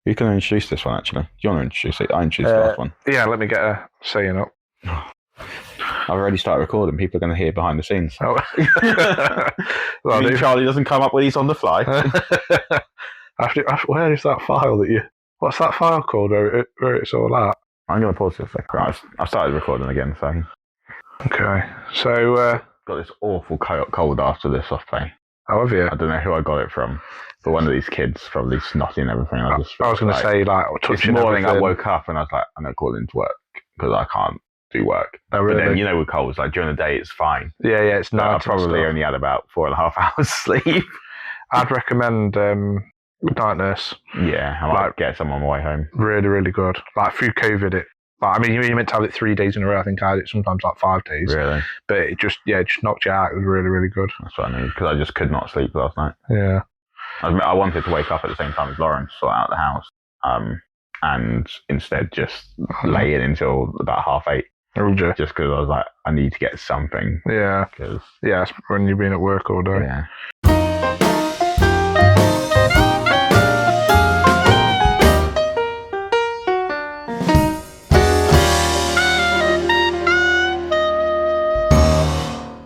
You can introduce this one, actually. Do you want to introduce it? I introduced the last one. Yeah, let me get a saying up. I've already started recording. People are going to hear behind the scenes. Oh. Charlie doesn't come up when he's on the fly. Where is that file that you... What's that file called where it's all at? I'm going to pause this. Right, I've started recording again, so... Okay, so... got this awful cold after this off play. How have you? I don't know who I got it from, but one of these kids, probably snotty and everything. I was going to say, this morning I woke up and I was like, I'm not calling into work because I can't do work. Oh, really? But then, with colds, like during the day, it's fine. Yeah, it's nice. I probably only had about 4.5 hours sleep. I'd recommend Night Nurse. Yeah, I might get some on my way home. Really, really good. Like through COVID, you meant to have it 3 days in a row. I think I had it sometimes like 5 days. Really? But it just knocked you out. It was really, really good. That's what I need, because I just could not sleep last night. Yeah. I wanted to wake up at the same time as Lauren to sort out the house, and instead just lay in until about 8:30. Oh, just because I was like, I need to get something. Yeah. Yeah, it's when you've been at work all day. Yeah.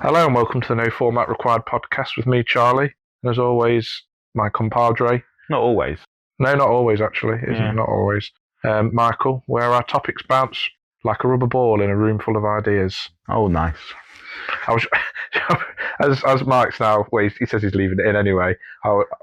Hello and welcome to the No Format Required podcast with me, Charlie. And as always, my compadre. Not always. No, not always, actually. Not always. Michael, where our topics bounce like a rubber ball in a room full of ideas. Oh, nice. As Mike's now, well, he says he's leaving it in anyway.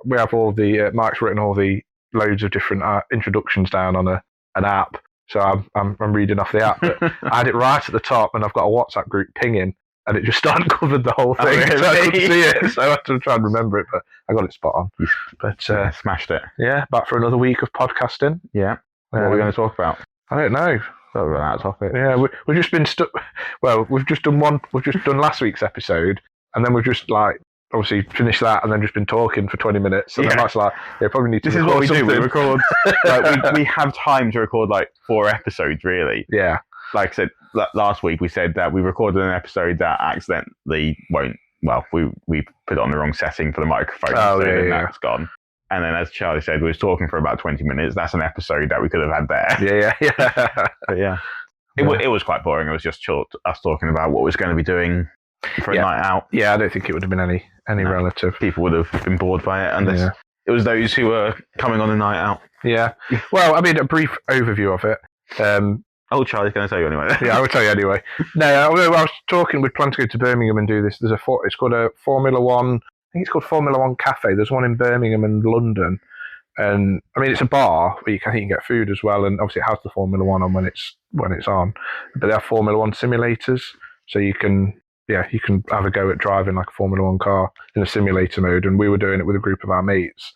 We have all the, Mike's written all the loads of different introductions down on an app. So I'm reading off the app. But I had it right at the top and I've got a WhatsApp group pinging. And it just uncovered the whole thing. Oh, really? So I couldn't see it. So I had to try and remember it, but I got it spot on. But smashed it. Yeah, back for another week of podcasting. Yeah. What are we going to talk about? I don't know. That was that topic. Yeah, we've just been stuck. Well, we've just done last week's episode, and then we've just obviously finished that, and then just been talking for 20 minutes. And then that's probably need to. This is what we do. We record. we have time to record 4 episodes, really. Yeah. Like I said last week, we said that we recorded an episode that accidentally won't. Well, we put it on the wrong setting for the microphone, that's gone. And then, as Charlie said, we was talking for about 20 minutes. That's an episode that we could have had there. Yeah. But yeah, it was quite boring. It was just us talking about what we're going to be doing for a night out. Yeah, I don't think it would have been any relative. People would have been bored by it, unless it was those who were coming on a night out. Yeah. Well, I mean, a brief overview of it. Charlie's going to tell you anyway. Yeah, I will tell you anyway. No, I was talking. We plan to go to Birmingham and do this. It's called a Formula One. I think it's called Formula One Cafe. There's one in Birmingham and London, and I mean it's a bar where you can get food as well. And obviously it has the Formula One on when it's on. But they have Formula One simulators, so you can have a go at driving like a Formula One car in a simulator mode. And we were doing it with a group of our mates,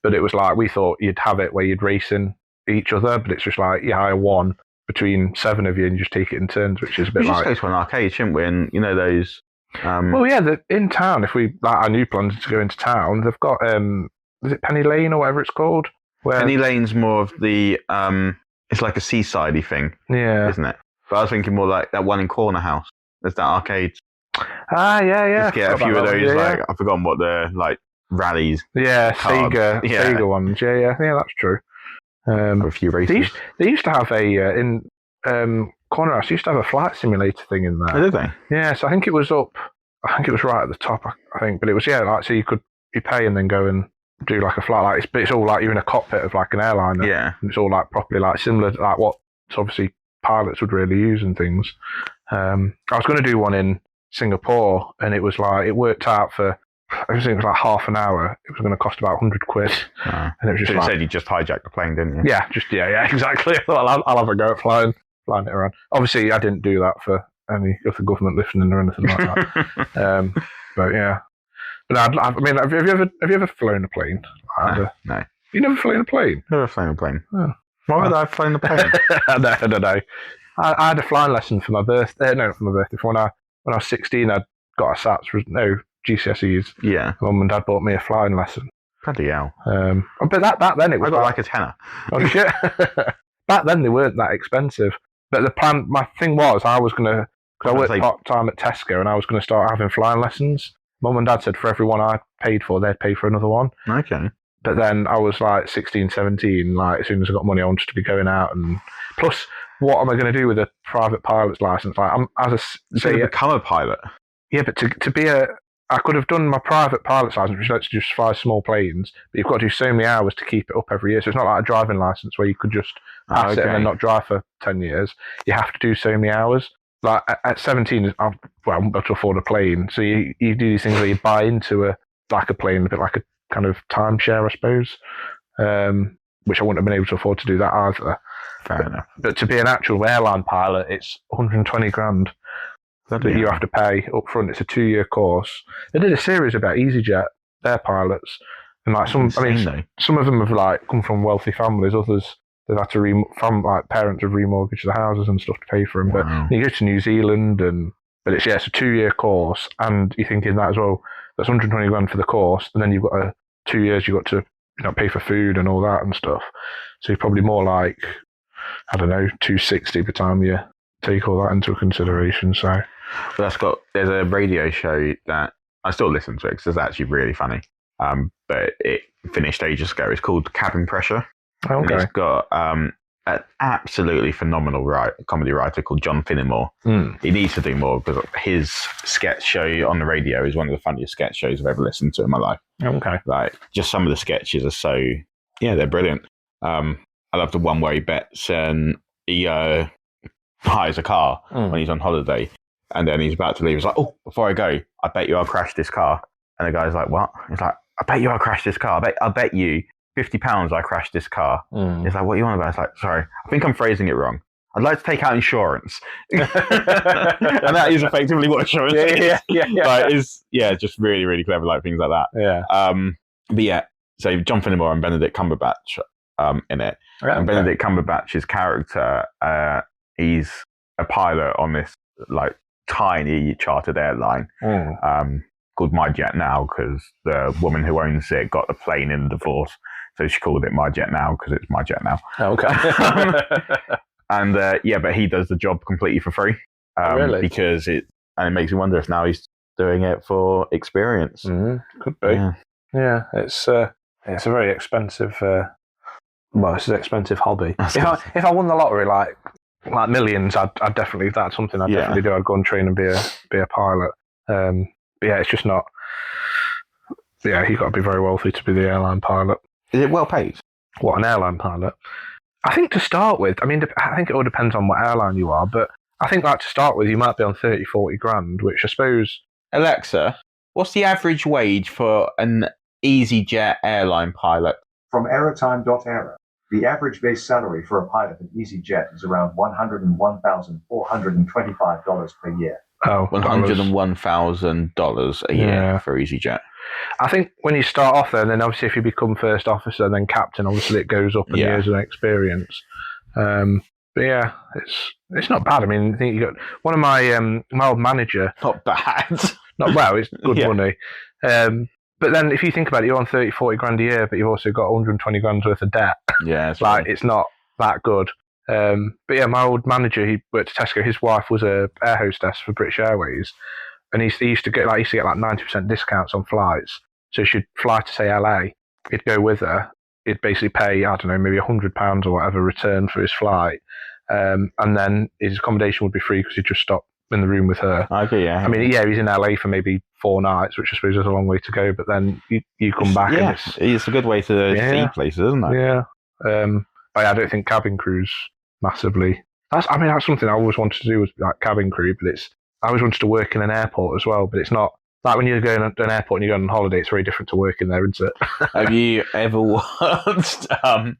but it was we thought you'd have it where you'd racing each other, but it's just you hire one between 7 of you and you just take it in turns, which is a bit we just go to an arcade, shouldn't we? And those. Well, yeah, in town. If we our new plans to go into town, they've got is it Penny Lane or whatever it's called? Penny Lane's more of the it's like a seasidey thing, isn't it? But I was thinking more like that one in Corner House. There's that arcade. Yeah. Just get a few of those. I've forgotten what the rallies. Yeah, Sega ones. Yeah, that's true. A few races. They used to have in Corner House. Used to have a flight simulator thing in there. Oh, did they? Yeah, so I think it was right at the top. I think, but it was so you pay and then go and do a flight. It's all you're in a cockpit of an airliner. Yeah, and it's all properly similar to what obviously pilots would really use and things. I was going to do one in Singapore, and it was it worked out for. I think it was half an hour. It was going to cost about £100, and it was just. So you said you just hijacked the plane, didn't you? Yeah, exactly. I thought I'll have a go at flying it around. Obviously, I didn't do that for any of the government listening or anything like that. But yeah, but I mean, have you ever flown a plane? No. You never flown a plane? Never flown a plane. Oh. Why would I have flown a plane? I don't know. I had a flying lesson for my birthday. No, not for my birthday. When I was 16, I got a SATs. No. GCSEs. Yeah. Mum and Dad bought me a flying lesson. Bloody hell. But back then it was. I got a tenner. Oh shit. Back then they weren't that expensive. But the plan, my thing was, I worked part time at Tesco and I was going to start having flying lessons. Mum and Dad said for every one I paid for, they'd pay for another one. Okay. But then I was like 16, 17, like as soon as I got money, I wanted to be going out. And plus, what am I going to do with a private pilot's license? Like, to become a pilot. Yeah, but to be I could have done my private pilot's license, which lets you just fly small planes, but you've got to do so many hours to keep it up every year. So it's not like a driving license where you could just pass it and then not drive for 10 years. You have to do so many hours. Like at 17, I won't be able to afford a plane. So you do these things where you buy into a plane, a bit like a kind of timeshare, I suppose, which I wouldn't have been able to afford to do that either. Fair enough. But to be an actual airline pilot, it's 120 grand that you have to pay up front. It's a 2-year course. They did a series about EasyJet, their pilots, and like some of them have like come from wealthy families. Others they've had to parents have remortgaged the houses and stuff to pay for them. Wow. But you go to New Zealand, but it's a 2-year course, and you're thinking that as well. That's 120 grand for the course, and then you've got 2 years. You've got to pay for food and all that and stuff. So you're probably more like, I don't know, 260 by the time you take all that into consideration. So, but there's a radio show that I still listen to it because it's actually really funny. But it finished ages ago. It's called Cabin Pressure. Okay. And it's got an absolutely phenomenal comedy writer called John Finnemore. He needs to do more because his sketch show on the radio is one of the funniest sketch shows I've ever listened to in my life. Okay. Like, just some of the sketches are they're brilliant. I love the one where he bets and he hires a car when he's on holiday, and then he's about to leave. He's like, "Oh, before I go, I bet you I'll crash this car." And the guy's like, "What?" He's like, "I bet you I'll crash this car. I bet you £50 I crashed this car." It's like, "What are you on about?" It's like, "Sorry, I think I'm phrasing it wrong. I'd like to take out insurance." And that is effectively what insurance is. Yeah. But it's just really, really clever, like things like that. Yeah. But yeah, so John Finnemore and Benedict Cumberbatch in it. Okay. And Benedict Cumberbatch's character, he's a pilot on this like tiny chartered airline called My Jet Now, because the woman who owns it got the plane in the divorce, so she called it My Jet Now because it's My Jet Now. Okay. And but he does the job completely for free. Really? Because it makes me wonder if now he's doing it for experience. Could be. Yeah, it's a very expensive. It's an expensive hobby. If I won the lottery, like millions, I'd definitely. That's something I'd definitely do. I'd go and train and be a pilot. But yeah, it's just not. Yeah, you've got to be very wealthy to be the airline pilot. Is it well paid? What, an airline pilot? I think to start with, I think it all depends on what airline you are, but I think to start with, you might be on 30, 40 grand, which I suppose... Alexa, what's the average wage for an EasyJet airline pilot? From aerotime.era, the average base salary for a pilot at EasyJet is around $101,425 per year. Oh, $101,000 a year for EasyJet. I think when you start off there, and then obviously if you become first officer and then captain, obviously it goes up in years of experience. But yeah, it's not bad. I mean, I think you got one of my old manager. Not bad. Not well. It's good money. But then if you think about it, you're on 30, 40 grand a year, but you've also got 120 grand worth of debt. Yeah, it's it's not that good. But yeah, my old manager, he worked at Tesco. His wife was a air hostess for British Airways, and he used to get like 90% discounts on flights. So she'd fly to say LA, he'd go with her. He'd basically pay, I don't know, maybe £100 or whatever return for his flight, and then his accommodation would be free because he'd just stop in the room with her. Okay, yeah. I mean, he's in LA for maybe 4 nights, which I suppose is a long way to go. But then you come back, and it's a good way to see places, isn't it? Yeah. I don't think cabin crews massively. That's something I always wanted to do, was like cabin crew. But I always wanted to work in an airport as well. But it's not like when you're going to an airport and you're going on holiday. It's very different to working there, isn't it? Have you ever watched? I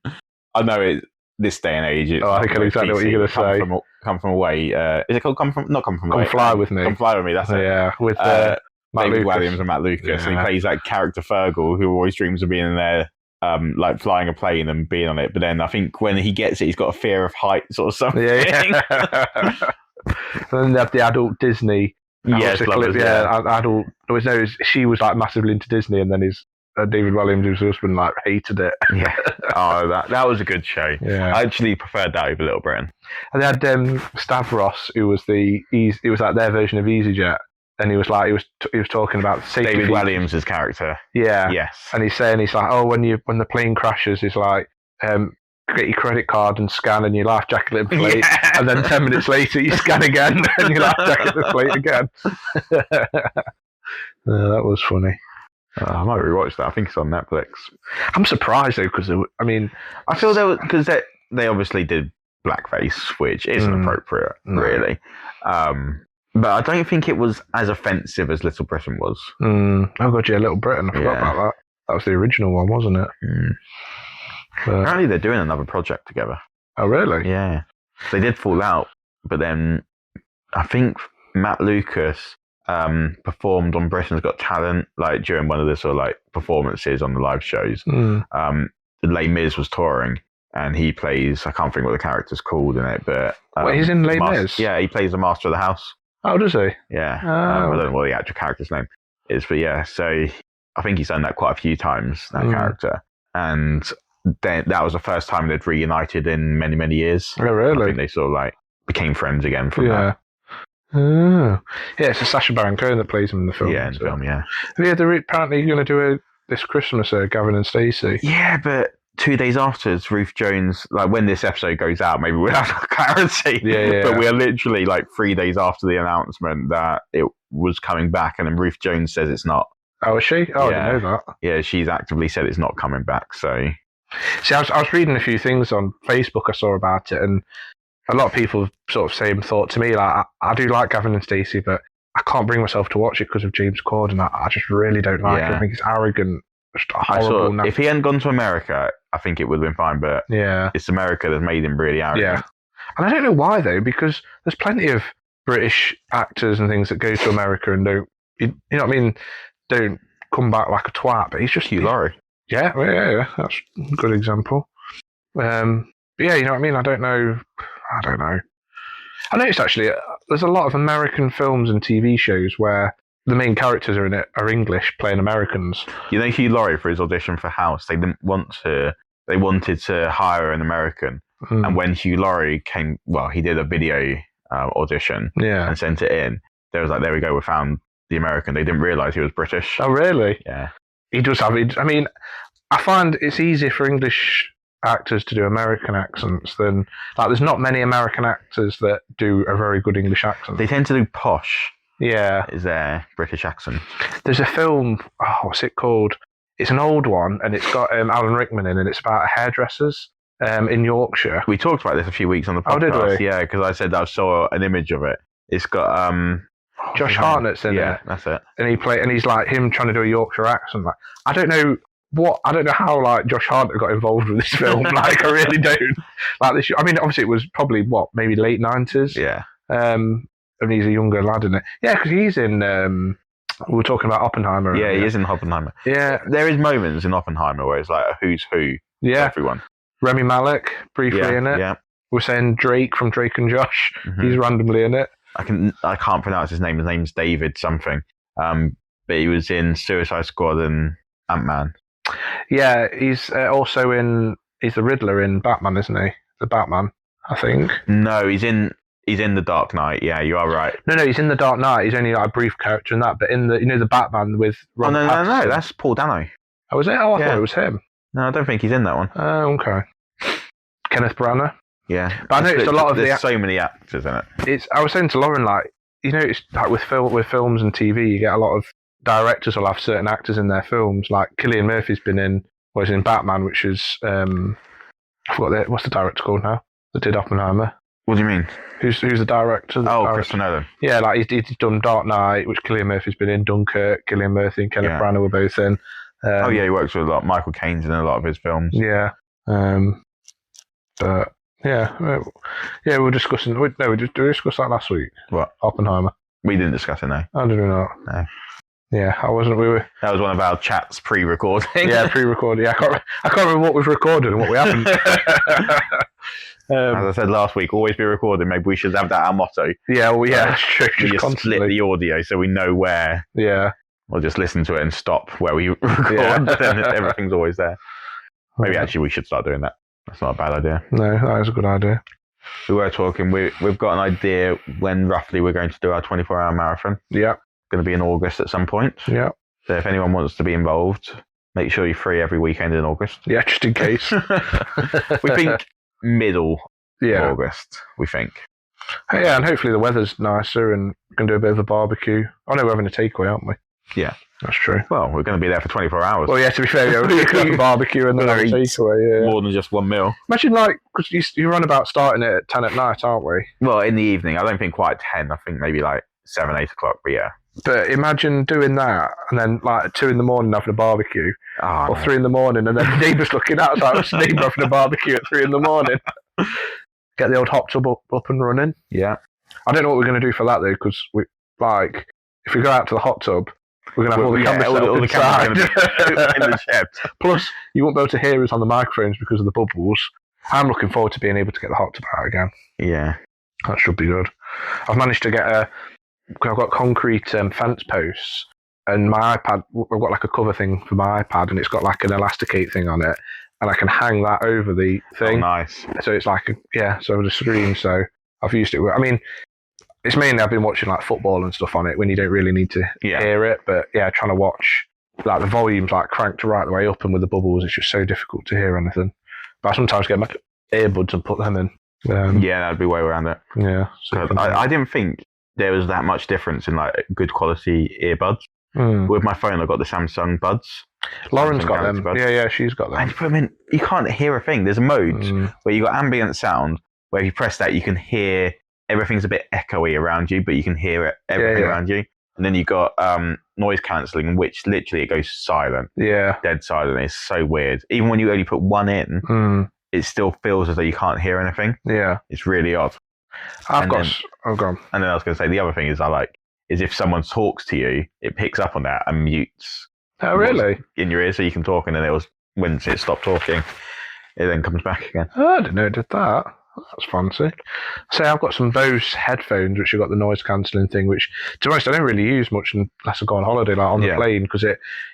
know this day and age. I think I know exactly what you're going to say. Come from away. Is it called Come From? Not Come From Away. Come Fly With Me. Come Fly With Me. That's it. Yeah, with David Williams and Matt Lucas, and he plays that character Fergal, who always dreams of being in there, like flying a plane and being on it. But then I think when he gets it, he's got a fear of heights or something. Yeah. And then they have the adult Disney. Yes, adult. She was like massively into Disney, and then his David Williams, his husband, like hated it. Yeah. Oh, that was a good show. Yeah. I actually preferred that over Little Britain. And they had Stavros, who was it was like their version of EasyJet. and he was talking about David Williams' character. Yeah. Yes. And he's like, oh, when the plane crashes, he's like, get your credit card and scan and your life jacket and plate. Yeah. And then 10 minutes later, you scan again and your life jacket and plate again. That was funny. I might rewatch that. I think it's on Netflix. I'm surprised though, because I feel because they obviously did blackface, which isn't appropriate, really. But I don't think it was as offensive as Little Britain was. Oh god, yeah, Little Britain. I forgot about that. That was the original one, wasn't it? But apparently, they're doing another project together. Oh, really? Yeah, they did fall out, but then I think Matt Lucas performed on Britain's Got Talent, like during one of the sort of like performances on the live shows. Les Mis was touring, and he plays, I can't think what the character's called in it, but he's in Les Mis? Yeah, he plays the Master of the House. Oh, does he? Yeah. I don't know what the actual character's name is, but yeah, so I think he's done that quite a few times, that character. And then that was the first time they'd reunited in many, many years. Oh, really? I think they sort of like became friends again from that. Oh. Yeah, it's Sacha Baron Cohen that plays him in the film. Yeah, in the film, yeah. Yeah, they're apparently going to do this Christmas, Gavin and Stacey. Yeah, but 2 days afterwards, Ruth Jones, like when this episode goes out, maybe we'll have clarity. Yeah. But we're literally like 3 days after the announcement that it was coming back, and then Ruth Jones says it's not. Oh, is she? Oh, yeah. I didn't know that. Yeah, she's actively said it's not coming back, so... See, I was reading a few things on Facebook I saw about it, and a lot of people sort of same thought to me. Like, I do like Gavin and Stacey, but I can't bring myself to watch it because of James Corden. I just really don't like it. I think it's arrogant, just horrible. If he hadn't gone to America, I think it would have been fine, but it's America that's made him really arrogant. Yeah. And I don't know why, though, because there's plenty of British actors and things that go to America and don't, you know what I mean, don't come back like a twat, but he's just... Hugh Laurie. Yeah, that's a good example. But yeah, you know what I mean? I don't know. I noticed actually there's a lot of American films and TV shows where the main characters are in it are English playing Americans. You know Hugh Laurie, for his audition for House, they wanted to hire an American. And when Hugh Laurie came, well, he did a video audition and sent it in. They was like, there we go, we found the American. They didn't realise he was British. Oh, really? Yeah. He does have it. I mean, I find it's easier for English actors to do American accents than, like, there's not many American actors that do a very good English accent. They tend to do posh. Yeah. Is their British accent. There's a film, what's it called? It's an old one, and it's got Alan Rickman in, and it's about hairdressers in Yorkshire. We talked about this a few weeks on the podcast. Oh, did we? Yeah, because I said I saw an image of it. It's got Josh Hartnett's in it. Yeah, that's it. And he's like him trying to do a Yorkshire accent. Like, I don't know how like Josh Hartnett got involved with this film. Like, I really don't. Like this. I mean, obviously it was probably maybe late 90s. Yeah. And he's a younger lad in it. Yeah, because he's in. We were talking about Oppenheimer. Yeah, he is in Oppenheimer. Yeah, there is moments in Oppenheimer where it's like a who's who. Yeah, everyone. Remy Malek briefly in it. Yeah. We're saying Drake from Drake and Josh. He's randomly in it. I can't pronounce his name. His name's David something. But he was in Suicide Squad and Ant-Man. Yeah, he's also in. He's the Riddler in Batman, isn't he? The Batman, I think. No, he's in The Dark Knight. Yeah, you are right. No, he's in The Dark Knight. He's only like a brief character in that. But in the Batman with Robert Pattinson. No, that's Paul Dano. Oh, was it? Oh, I thought it was him. No, I don't think he's in that one. Oh, okay. Kenneth Branagh. Yeah, but I noticed a lot of there's so many actors in it. I was saying to Lauren, like, you know, it's like with films and TV, you get a lot of directors will have certain actors in their films. Like Cillian Murphy's been in, was in Batman, which is I forgot what's the director called now that did Oppenheimer. What do you mean? Who's the director? Christopher Nolan. Yeah, like he's done Dark Knight, which Cillian Murphy's been in. Dunkirk, Cillian Murphy and Kenneth Branagh were both in. He works with a lot. Michael Caine's in a lot of his films. Yeah, but. Yeah, we were discussing. Did we discuss that last week? What? Oppenheimer. We didn't discuss it, no. I didn't know. No. Yeah, I wasn't. That was one of our chats pre-recording. Yeah, pre-recording. Yeah, I can't remember what we've recorded and what we haven't. As I said last week, always be recording. Maybe we should have that our motto. Yeah, well, yeah, that's true. We just split the audio so we know where. Yeah. We'll just listen to it and stop where we record. Then everything's always there. Maybe actually we should start doing that. That's not a bad idea. No, that is a good idea. We were talking, we've got an idea when roughly we're going to do our 24-hour marathon. Yeah. going to be in August at some point. Yeah. So if anyone wants to be involved, make sure you're free every weekend in August. Yeah, just in case. We think middle of Yeah. August, we think. Yeah, and hopefully the weather's nicer and we can do a bit of a barbecue. I know we're having a takeaway, aren't we? Yeah. That's true. Well, we're going to be there for 24 hours. Well, yeah, to be fair, yeah, we could have a barbecue and then have a takeaway. Yeah. More than just one meal. Imagine, because you're on about starting it at 10 at night, aren't we? Well, in the evening. I don't think quite 10. I think maybe 7, 8 o'clock, but yeah. But imagine doing that and then at 2 in the morning having a barbecue, or 3 in the morning, and then the neighbours looking out, what's the neighbour having a barbecue at 3 in the morning? Get the old hot tub up and running. Yeah. I don't know what we're going to do for that though, because if we go out to the hot tub, we're going to have all the cameras all the cameras in the shed. Plus, you won't be able to hear us on the microphones because of the bubbles. I'm looking forward to being able to get the hot tub out again. Yeah. That should be good. I've managed to get I've got concrete fence posts, and my iPad, I've got a cover thing for my iPad, and it's got an elasticate thing on it, and I can hang that over the thing. Oh, nice. So it's so the screen, so I've used it. I mean, it's mainly I've been watching football and stuff on it when you don't really need to hear it, but yeah, trying to watch the volume's cranked right the way up, and with the bubbles, it's just so difficult to hear anything. But I sometimes get my earbuds and put them in. Yeah, that'd be way around it. Yeah. So I didn't think there was that much difference in good quality earbuds. With my phone, I've got the Samsung Buds. Lauren's got them. Buds. Yeah, she's got them. And you put them in, you can't hear a thing. There's a mode where you got ambient sound, where if you press that, you can hear everything's a bit echoey around you, but you can hear everything around you. And then you got noise cancelling, which literally it goes silent. Yeah. Dead silent. It's so weird. Even when you only put one in, it still feels as though you can't hear anything. Yeah. It's really odd. I've gone. And then I was going to say, the other thing is is if someone talks to you, it picks up on that and mutes. Oh, really? In your ear, so you can talk, and then when it stopped talking, it then comes back again. Oh, I didn't know it did that. That's fancy. So I've got some Bose headphones, which have got the noise cancelling thing, which, to be honest, I don't really use much unless I go on holiday, on the plane, because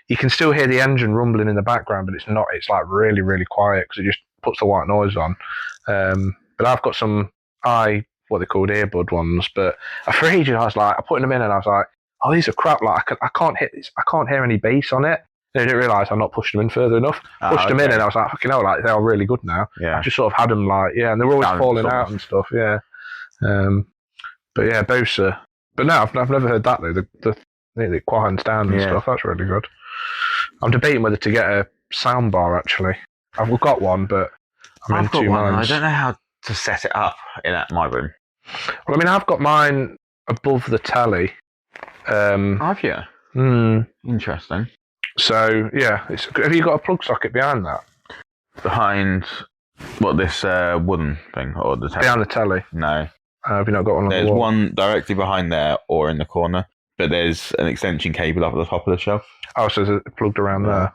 you can still hear the engine rumbling in the background, but it's not. It's really, really quiet because it just puts the white noise on. But I've got some what they called earbud ones, but for ages I was I put them in and I was like, oh, these are crap. I can't hear any bass on it. And I didn't realise I'm not pushing them in further enough. Pushed them in and I was like, fucking hell, they're really good now. Yeah. I just sort of had them and they were always falling out and stuff. Yeah. But yeah, Bose. But no, I've never heard that though. The quiet down and stuff. That's really good. I'm debating whether to get a soundbar actually. I've got one, but I'm in two minds. I don't know how to set it up in my room. Well, I mean, I've got mine above the telly. Have you? Interesting. So, yeah. Have you got a plug socket behind that? Behind this wooden thing? Or the telly? Behind the telly? No. Have you not got one on There's the wall? one directly behind there or in the corner, but there's an extension cable up at the top of the shelf. Oh, so it's plugged around there.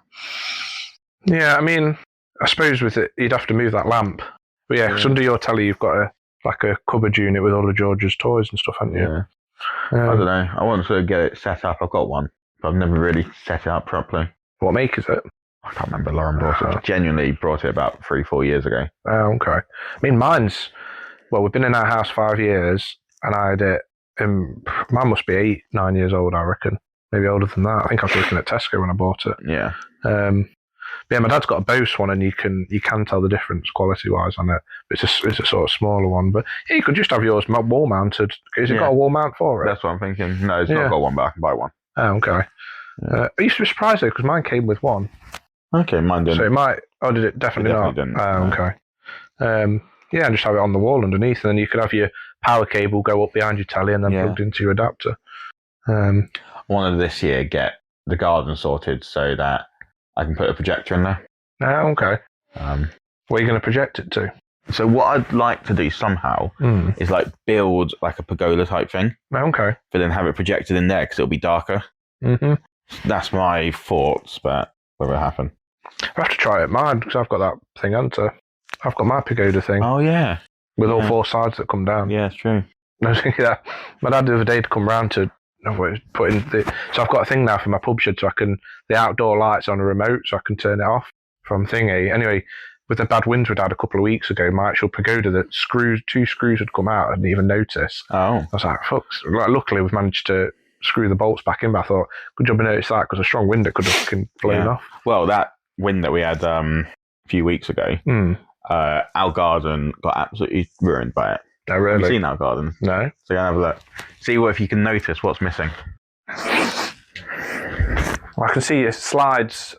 Yeah, I mean, I suppose with it, you'd have to move that lamp. But yeah, because under your telly, you've got a cupboard unit with all of George's toys and stuff, haven't you? Yeah. I don't know. I want to get it set up. I've got one, but I've never really set it up properly. What make is it? I can't remember. Lauren brought it. Genuinely brought it about 3-4 years ago. Oh, okay. I mean, we've been in our house 5 years, and I had it. Mine must be 8-9 years old, I reckon. Maybe older than that. I think I was working at Tesco when I bought it. Yeah. But yeah, my dad's got a Bose one, and you can tell the difference quality-wise on it. It's a sort of smaller one, but yeah, you could just have yours wall-mounted. Has it got a wall mount for it? That's what I'm thinking. No, it's not got one, but I can buy one. Oh, okay. I used to be surprised though, because mine came with one. Okay, mine didn't. So it might. Oh, did it? Definitely not. Didn't. Oh, okay. Yeah, and just have it on the wall underneath, and then you could have your power cable go up behind your telly and then plugged into your adapter. I wanted this year get the garden sorted so that I can put a projector in there. Oh, okay. Where are you going to project it to? So what I'd like to do somehow is build a pergola type thing. Okay. But then have it projected in there because it'll be darker. Mm-hmm. That's my thoughts, but whether it happen. I have to try it mine because I've got that thing I've got my pagoda thing. Oh yeah. With all 4 sides that come down. Yeah, it's true. I was thinking that my dad the other day to come round to put in so I've got a thing now for my pub shed, so the outdoor lights on a remote, so I can turn it off from thingy. Anyway, with the bad winds we'd had a couple of weeks ago, my actual pagoda, two screws had come out. I didn't even notice. Oh. I was like, fuck. Luckily we've managed to screw the bolts back in. But I thought, good job I noticed that because a strong wind it could have blown off. Well, that wind that we had a few weeks ago, our garden got absolutely ruined by it. Oh, really? Have you seen our garden? No. So go and have a look. See if you can notice what's missing. Well, I can see it slides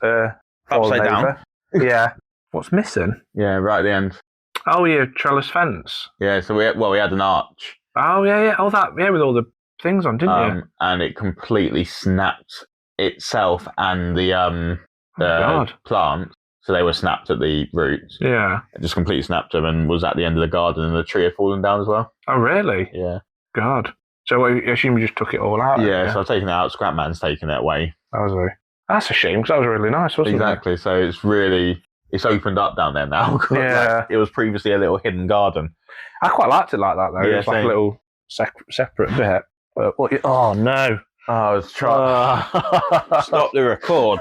upside down. Yeah. What's missing? Yeah, right at the end. Oh, yeah, trellis fence. Yeah, so we had an arch. Oh, yeah. Oh, that, with all the things on, didn't you? And it completely snapped itself and the plant. So they were snapped at the roots. Yeah. It just completely snapped them and was at the end of the garden, and the tree had fallen down as well. Oh, really? Yeah. God. So I assume you just took it all out? Yeah, so I've taken it out. Scrapman's taken it away. That's a shame, because that was really nice, wasn't it? Exactly. So it's opened up down there now. Yeah. It was previously a little hidden garden. I quite liked it like that, though. Yeah, it was like a little separate bit. Oh, no. Oh, I was trying. Stop the record.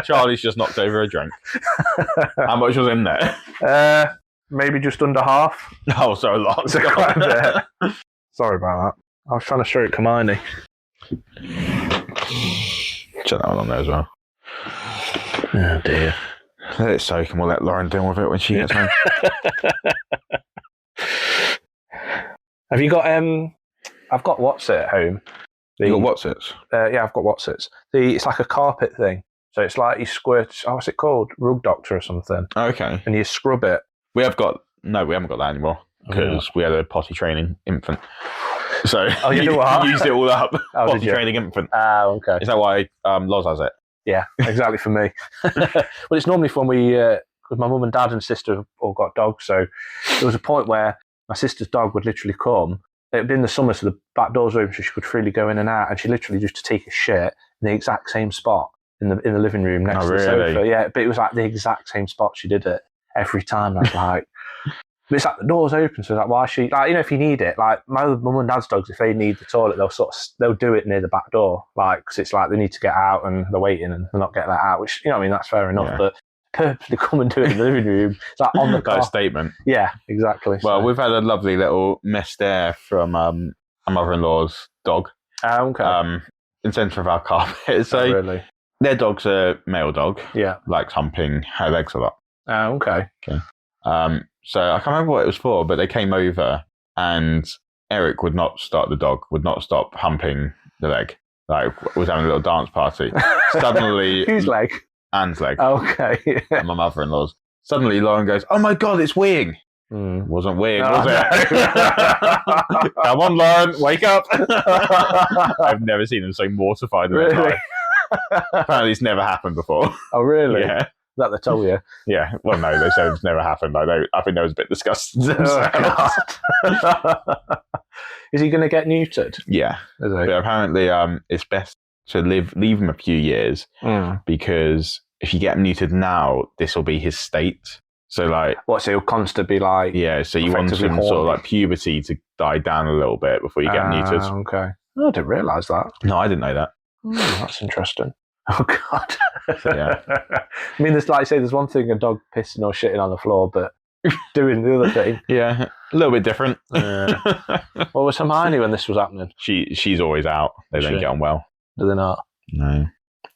Charlie's just knocked over a drink. How much was in there? Maybe just under half. Oh, so a lot. So quite a bit. Sorry about that. I was trying to stroke Hermione. Check that one on there as well. Oh, dear. Let it soak and we'll let Lauren deal with it when she gets home. Have you got... I've got what's it at home. You got what's it? Yeah, I've got what's it. It's like a carpet thing. So it's like you squirt... what's it called? Rug Doctor or something. Okay. And you scrub it. We haven't got that anymore because we had a potty training infant. So you do what? Used it all up. Potty training infant. Oh, okay. Is that why Loz has it? Yeah, exactly for me. Well, it's normally when because my mum and dad and sister have all got dogs, so there was a point where my sister's dog would literally come. It would be in the summer, so the back doors were open, so she could freely go in and out, and she literally used to take a shit in the exact same spot in the living room next to the sofa. Yeah, but it was like the exact same spot she did it every time. I was like, but it's like the door's open, so it's like, why she if you need it, like my mum and dad's dogs, if they need the toilet, they'll do it near the back door, because it's like they need to get out and they're waiting and they're not getting that out, which that's fair enough. Yeah. But purposely come and do it in the living room, it's like on the car. Statement. Yeah, exactly. Well, we've had a lovely little mess there from our mother-in-law's dog. Okay. In centre of our carpet. So really? Their dog's a male dog. Yeah. Likes humping her legs a lot. Oh, okay. So I can't remember what it was for, but they came over and Eric would not stop humping the leg. Was having a little dance party. Suddenly... Whose leg? Anne's leg. Okay. And my mother-in-law's. Suddenly Lauren goes, "Oh my God, it's weeing." Wasn't weeing, was it? Come on, Lauren, wake up. I've never seen him so mortified in his life. Apparently it's never happened before. Oh, really? Yeah. That they told you? Yeah. Well, no, they said it's never happened. I think they was a bit disgusted. Is he going to get neutered? Yeah. Is he? But apparently it's best to leave him a few years because if you get him neutered now, this will be his state. So so he'll constantly be yeah, so you want him sort of puberty to die down a little bit before you get him neutered. Okay. Oh, I didn't realise that. No, I didn't know that. That's interesting. Oh, God. So, yeah. I mean, there's one thing a dog pissing or shitting on the floor, but doing the other thing. Yeah, a little bit different. What was Hermione when this was happening? She's always out. They don't get on well. Do they not? No.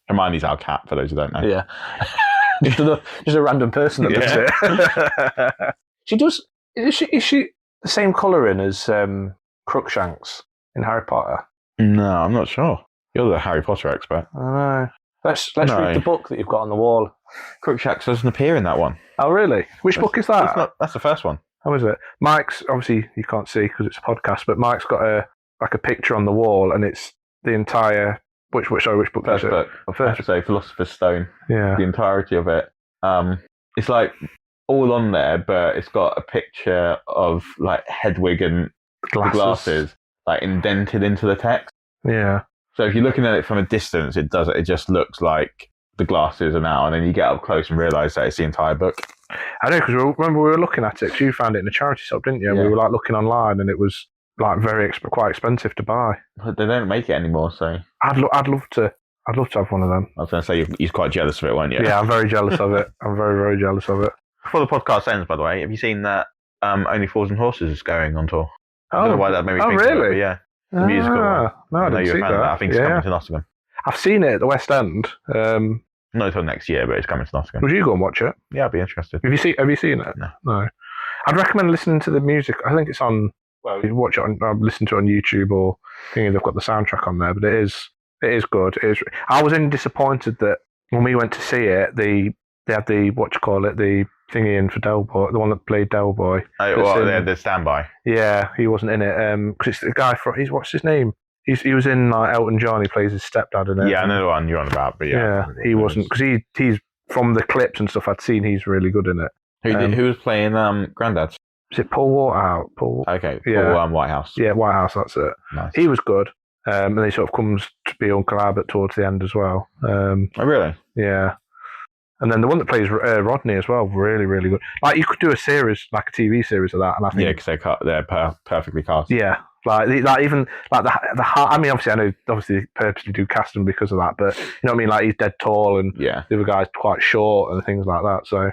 Hermione's our cat, for those who don't know. Yeah. just a random person that does it. She does. Is she the same colouring as Crookshanks in Harry Potter? No, I'm not sure. You're the Harry Potter expert. I know. Let's read the book that you've got on the wall. Crookshanks doesn't appear in that one. Oh, really? Which book is that? That's the first one. How is it? Mike's, obviously you can't see because it's a podcast, but Mike's got a picture on the wall, and it's the entire... Which book first is it? Book. First. So Philosopher's Stone. Yeah. The entirety of it. It's all on there, but it's got a picture of Hedwig and glasses indented into the text. Yeah. So if you're looking at it from a distance, it just looks like the glasses are now, and then you get up close and realise that it's the entire book. I know, because remember we were looking at it, because you found it in a charity shop, didn't you? And we were looking online, and it was quite expensive to buy. But they don't make it anymore, so I'd love to have one of them. I was going to say you're quite jealous of it, weren't you? Yeah, I'm very jealous of it. I'm very, very jealous of it. Before the podcast ends, by the way, have you seen that Only Fools and Horses is going on tour? I Oh, don't know why that made me think really? of it, yeah. The musical one. No, I didn't see that. I think it's coming to Nottingham. I've seen it at the West End. Not until next year, but it's coming to Nottingham. Would you go and watch it? Yeah, I'd be interested. Have you seen it? No. I'd recommend listening to the music. I think it's on. Well, you watch it on. Listen to it on YouTube or thinking they've got the soundtrack on there. But it is good. I was only disappointed that when we went to see it, they had the the thingy in for Del Boy, the one that played Del Boy. The standby. Yeah, he wasn't in it. Because it's the guy from. What's his name? He was in Elton John. He plays his stepdad in it. Yeah, I know the one you're on about, but yeah. He wasn't, because he's from the clips and stuff I'd seen. He's really good in it. Who was playing Grandad? Is it Paul Waterhouse? Okay, yeah. Paul Whitehouse. Yeah, Whitehouse. That's it. Nice. He was good, and he sort of comes to be Uncle Albert towards the end as well. Oh, really? Yeah. And then the one that plays Rodney as well, really, really good. Like, you could do a series, like a TV series of that, and I think because they're perfectly cast. Yeah, even the I mean, obviously, I know they purposely do cast them because of that, but you know what I mean. Like, he's dead tall, and the other guy's quite short, and things like that. So,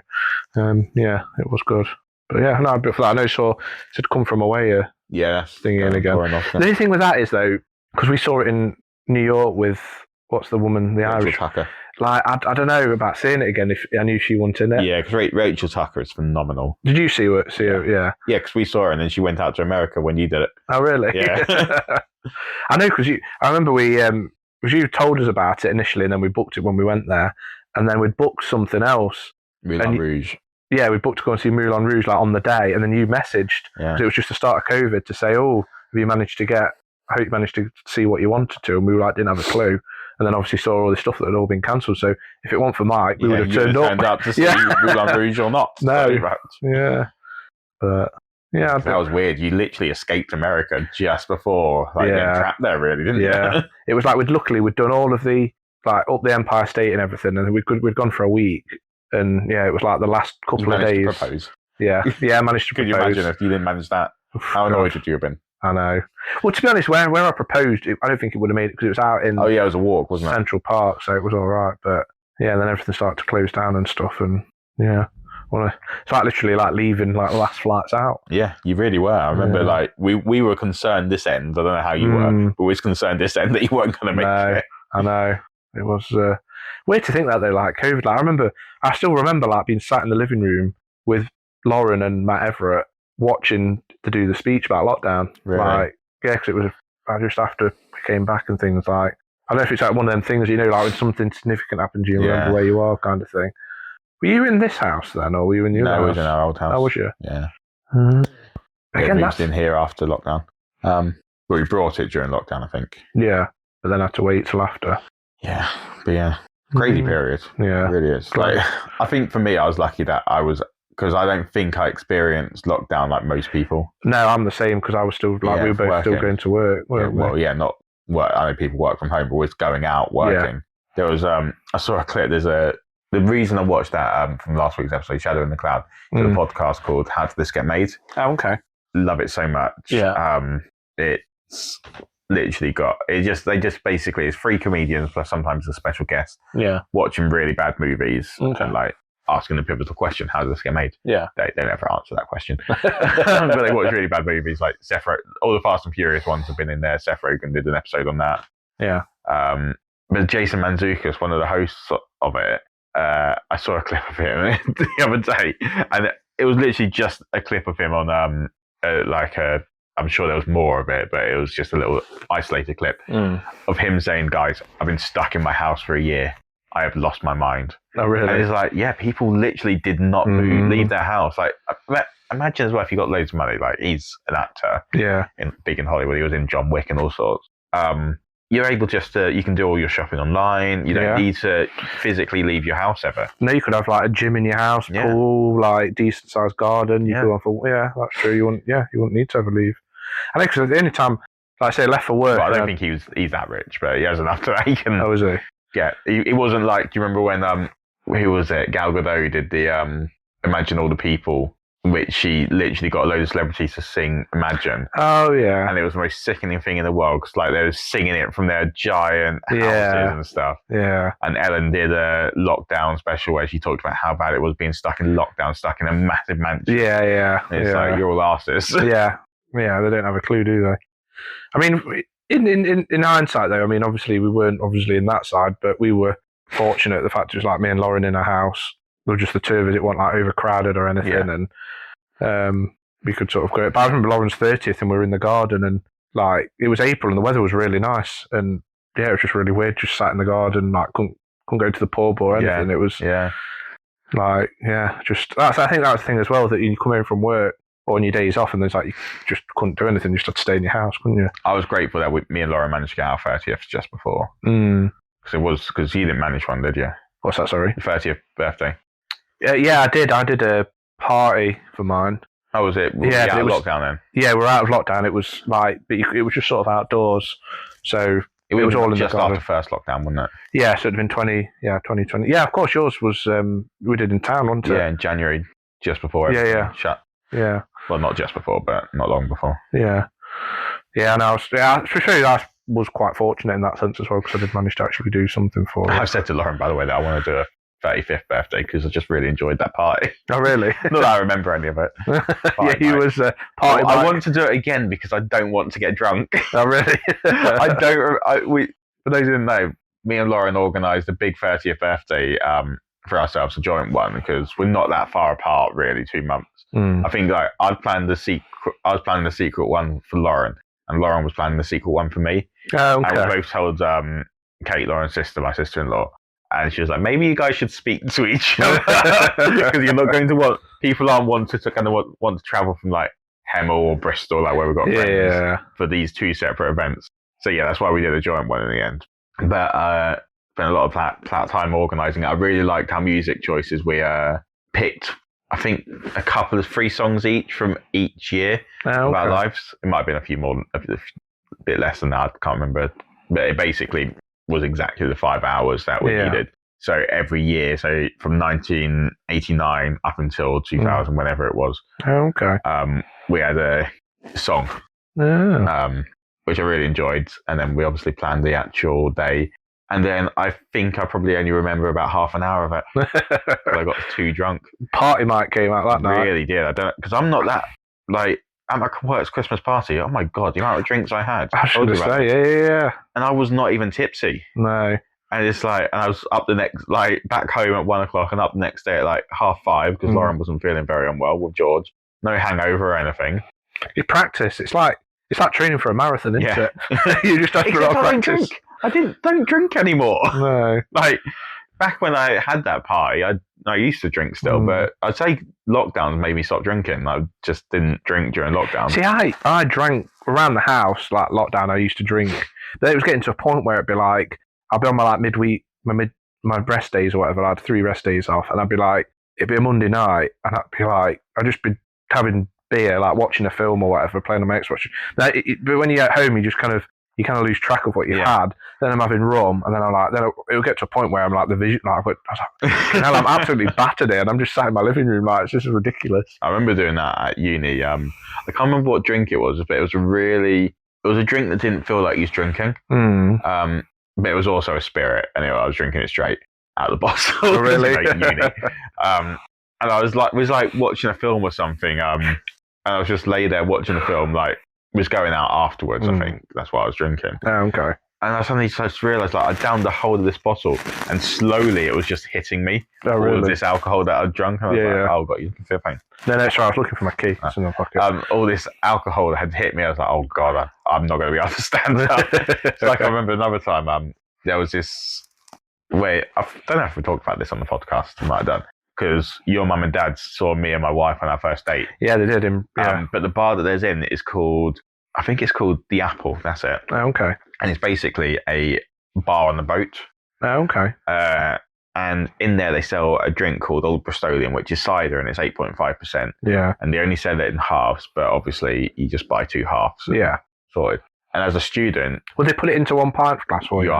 it was good. But yeah, no, but for that, I know it had come from away. That's thing in again. The only thing with that is though, because we saw it in New York with what's the woman, the Irish Tucker. Like, I don't know about seeing it again if I knew she wasn't in it. Yeah, because Rachel Tucker is phenomenal. Did you see her? Yeah. Yeah, because we saw her and then she went out to America when you did it. Oh, really? Yeah. I know, because I remember you told us about it initially, and then we booked it when we went there, and then we'd booked something else. Moulin Rouge. Yeah, we booked to go and see Moulin Rouge like on the day, and then you messaged, because it was just the start of COVID, to say, I hope you managed to see what you wanted to, and we were like, didn't have a clue. And then obviously saw all this stuff that had all been cancelled. So if it weren't for Mike, we would have turned up to see Moulin Rouge or not. No. Yeah. But yeah. That was weird. You literally escaped America just before getting trapped there, really, didn't you? Yeah. It was like we'd done all of the up the Empire State and everything, and we'd gone for a week, and it was like the last couple of days. To propose. Yeah. Yeah, I managed to propose. Could you imagine if you didn't manage that? How annoyed would you have been? I know. Well, to be honest, where I proposed, I don't think it would have made it, because it was out in. Oh yeah, it was a walk, wasn't it? Central Park, so it was all right. But yeah, then everything started to close down and stuff, and it's like literally like leaving like the last flights out. Yeah, you really were. I remember like we were concerned this end. I don't know how you were, but we was concerned this end that you weren't going to make it. I know. It was weird to think that though. Like COVID, like I still remember like being sat in the living room with Lauren and Matt Everett watching to do the speech about lockdown. Really? Like, because it was just after we came back and things like, I don't know if it's like one of them things, like when something significant happens, you remember where you are, kind of thing. Were you in this house then, or were you in your house? No, I was in our old house. Oh, was you? Yeah. Again, moved in here after lockdown. But we brought it during lockdown, I think. Yeah, but then had to wait till after. Yeah, but yeah, crazy period. Yeah, it really is. Like, I think for me, I was lucky that because I don't think I experienced lockdown like most people. No, I'm the same, because I was still we were both still going to work. Not work. I know people work from home, but we're going out working. Yeah. There was I saw a clip. The reason I watched that from last week's episode, Shadow in the Cloud, is a podcast called How Did This Get Made? Oh, okay. Love it so much. Yeah. It's literally they just basically, it's 3 comedians plus sometimes a special guest. Yeah. Watching really bad movies and like asking the pivotal question, how does this get made? Yeah. They never answer that question. But they watch really bad movies like all the Fast and Furious ones have been in there. Seth Rogen did an episode on that. Yeah. But Jason Mantzoukas, one of the hosts of it, I saw a clip of him the other day, and it was literally just a clip of him on I'm sure there was more of it, but it was just a little isolated clip of him saying, "Guys, I've been stuck in my house for a year. I have lost my mind." Oh, really? And it's like, yeah, people literally did not leave their house. Like, imagine as well if you got loads of money. Like, he's an actor, big in Hollywood. He was in John Wick and all sorts. You're able you can do all your shopping online. You don't need to physically leave your house ever. No, you could have like a gym in your house, pool, like decent sized garden. You go on for that's true. You wouldn't need to ever leave. I think because the only time, like I say, left for work. Well, I don't think he's that rich, but he has enough to he can. Oh, is he? Yeah, it wasn't like. Do you remember when who was it? Gal Gadot did the Imagine All the People, which she literally got a load of celebrities to sing Imagine. Oh yeah, and it was the most sickening thing in the world because like they were singing it from their giant houses and stuff. Yeah. And Ellen did a lockdown special where she talked about how bad it was being stuck in lockdown, stuck in a massive mansion. Yeah. And it's like you're all artists. Yeah, they don't have a clue, do they? I mean, in hindsight, though, I mean, obviously we weren't obviously in that side, but we were fortunate. The fact it was like me and Lauren in a house. There were just the two of us. It wasn't like overcrowded or anything, and we could sort of go. But I remember Lauren's 30th, and we were in the garden, and like it was April, and the weather was really nice, and yeah, it was just really weird. Just sat in the garden, like couldn't go to the pub or anything. It was like just I think that was the thing as well, that you come in from work or on your days off, and there's like you just couldn't do anything. You just had to stay in your house, couldn't you? I was grateful that me and Lauren managed to get our 30th just before. Because you didn't manage one, did you? What's that? Sorry, 30th birthday. Yeah, I did. I did a party for mine. Oh, was it? Yeah, out of lockdown then. Yeah, we're out of lockdown. It was like, but it was just sort of outdoors, so it was all in just the garden. after first lockdown, wasn't it? Yeah, so it'd have been 2020. Yeah, of course, yours was we did in town, wasn't it? Yeah, in January, just before everything shut. Yeah. Well, not just before, but not long before. Yeah. Yeah, and I was quite fortunate in that sense as well, because I did manage to actually do something for it. I've said to Lauren, by the way, that I want to do a 35th birthday because I just really enjoyed that party. Oh, really? Not that I remember any of it. Yeah, he was party. I want to do it again because I don't want to get drunk. Oh, really? I don't. For those who didn't know, me and Lauren organised a big 30th birthday for ourselves, a joint one, because we're not that far apart, really, 2 months. I think like I was planning the secret one for Lauren, and Lauren was planning the secret one for me. Oh, okay. And we both told Kate, Lauren's sister, my sister-in-law, and she was like, maybe you guys should speak to each other because you're not going to people aren't wanted to kind of want to travel from like Hemel or Bristol, like where we've got friends, for these two separate events. So yeah, that's why we did a joint one in the end. But spent a lot of time organising it. I really liked our music choices. We picked, I think, a couple of 3 songs each from each year of our lives. It might have been a few more, a bit less than that. I can't remember. But it basically was exactly the 5 hours that we needed. So every year, so from 1989 up until 2000, whenever it was. We had a song, which I really enjoyed. And then we obviously planned the actual day. And then I think I probably only remember about half an hour of it because I got too drunk. Party night came out that night. Really did. I don't, because I'm not that, like, at my work's Christmas party, oh my God, the amount of drinks I had. I should have said, yeah. And I was not even tipsy. No. And it's like, and I was up back home at 1 o'clock and up the next day at like 5:30 because Lauren wasn't feeling very unwell with George. No hangover or anything. You practice. It's like training for a marathon, isn't it? You just have to practice. Don't drink anymore. No. Like, back when I had that party, I used to drink still, but I'd say lockdowns made me stop drinking. I just didn't drink during lockdown. See, I drank around the house, like lockdown, I used to drink. But it was getting to a point where it'd be like, I'd be on my like midweek, my rest days or whatever, I had 3 rest days off, and I'd be like, it'd be a Monday night, and I'd be like, I'd just be having beer, like watching a film or whatever, playing on my Xbox. But when you're at home, you kind of lose track of what you had. Then I'm having rum, and then it'll get to a point where I'm like the vision. Like, I was like, hell, I'm absolutely battered here, and I'm just sat in my living room like it's just ridiculous. I remember doing that at uni. I can't remember what drink it was, but it was a drink that didn't feel like you was drinking. But it was also a spirit. Anyway, I was drinking it straight out of the bottle. Oh, really? Uni. And I was like watching a film or something. And I was just lay there watching a film, like. Was going out afterwards, I think. That's why I was drinking. Oh, okay. And I suddenly just realised, like, I downed the whole of this bottle, and slowly it was just hitting me. Oh, really? All of this alcohol that I'd drunk. And I was like, oh, God, you can feel pain. No, sorry, I was looking for my key. It's in my pocket. All this alcohol that had hit me, I was like, oh, God, I'm not going to be able to stand up. It's like, I remember another time, there was this... Wait, I don't know if we talked about this on the podcast. I might have done. Because your mum and dad saw me and my wife on our first date. Yeah, they did. But the bar that there's in is called... I think it's called The Apple. That's it. Oh, okay. And it's basically a bar on the boat. Oh, okay. And in there they sell a drink called Old Bristolian, which is cider, and it's 8.5%. Yeah. And they only sell it in halves, but obviously you just buy 2 halves. Yeah. Sorted. And as a student, well, they put it into 1 pint glass for you.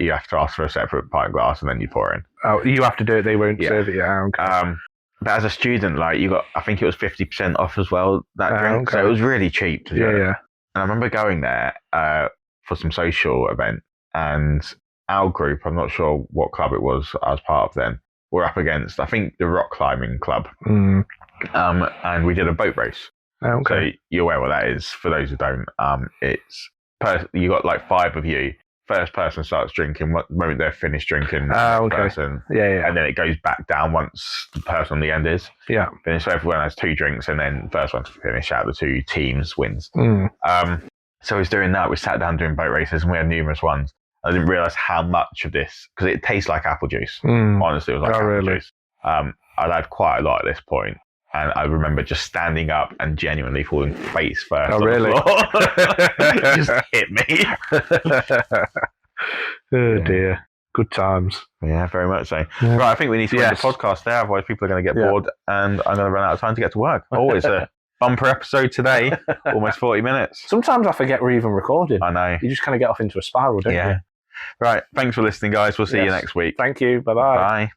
You have to ask for a separate pint glass, and then you pour in. Oh, you have to do it. They won't serve it. Yeah. Okay. But as a student, like you got, I think it was 50% off as well, that drink. Okay. So it was really cheap to do. Yeah. And I remember going there for some social event, and our group, I'm not sure what club it was I was part of then, were up against, I think, the rock climbing club. And we did a boat race. Okay. So you're aware what that is. For those who don't, it's you got like 5 of you. First person starts drinking. What moment they're finished drinking, Okay. person, Yeah. and then it goes back down once the person on the end is finished. So everyone has 2 drinks, and then the first one to finish out of the 2 teams wins. So I was doing that. We sat down doing boat races, and we had numerous ones. I didn't realize how much of this, because it tastes like apple juice. Honestly, it was like apple juice. I'd had quite a lot at this point, and I remember just standing up and genuinely falling face first on the floor. It just hit me. Dear. Good times. Yeah, very much so. Yeah. Right, I think we need to end the podcast there, otherwise people are going to get bored, and I'm going to run out of time to get to work. It's a bumper episode today, almost 40 minutes. Sometimes I forget we're even recording. I know. You just kind of get off into a spiral, don't you? Right, thanks for listening, guys. We'll see you next week. Thank you. Bye-bye. Bye.